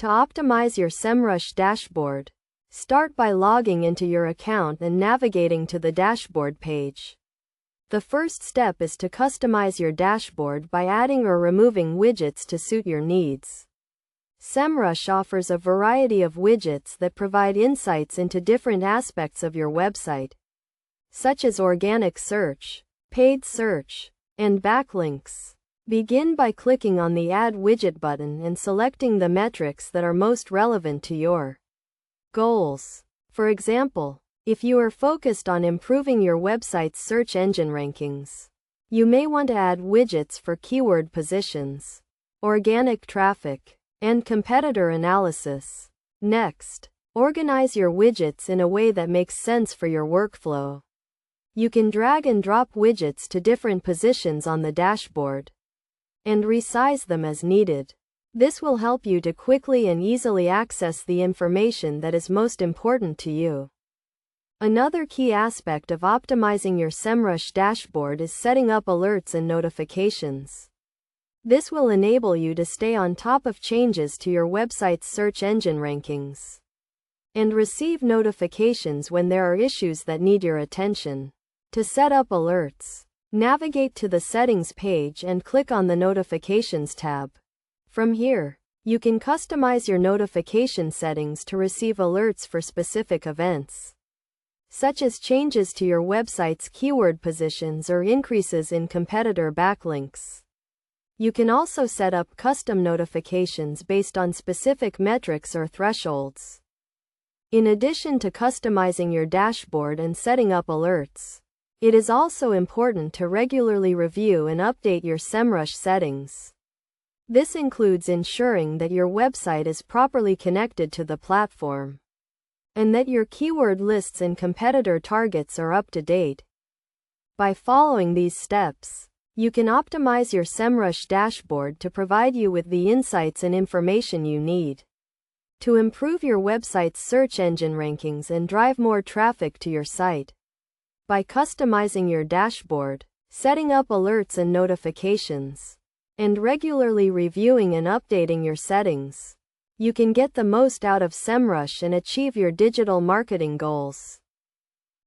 To optimize your Semrush dashboard, start by logging into your account and navigating to the dashboard page. The first step is to customize your dashboard by adding or removing widgets to suit your needs. Semrush offers a variety of widgets that provide insights into different aspects of your website, such as organic search, paid search, and backlinks. Begin by clicking on the Add Widget button and selecting the metrics that are most relevant to your goals. For example, if you are focused on improving your website's search engine rankings, you may want to add widgets for keyword positions, organic traffic, and competitor analysis. Next, organize your widgets in a way that makes sense for your workflow. You can drag and drop widgets to different positions on the dashboard and resize them as needed. This will help you to quickly and easily access the information that is most important to you. Another key aspect of optimizing your Semrush dashboard is setting up alerts and notifications. This will enable you to stay on top of changes to your website's search engine rankings and receive notifications when there are issues that need your attention. To set up alerts, navigate to the Settings page and click on the Notifications tab. From here, you can customize your notification settings to receive alerts for specific events, such as changes to your website's keyword positions or increases in competitor backlinks. You can also set up custom notifications based on specific metrics or thresholds. In addition to customizing your dashboard and setting up alerts, it is also important to regularly review and update your Semrush settings. This includes ensuring that your website is properly connected to the platform, and that your keyword lists and competitor targets are up to date. By following these steps, you can optimize your Semrush dashboard to provide you with the insights and information you need to improve your website's search engine rankings and drive more traffic to your site. By customizing your dashboard, setting up alerts and notifications, and regularly reviewing and updating your settings, you can get the most out of Semrush and achieve your digital marketing goals.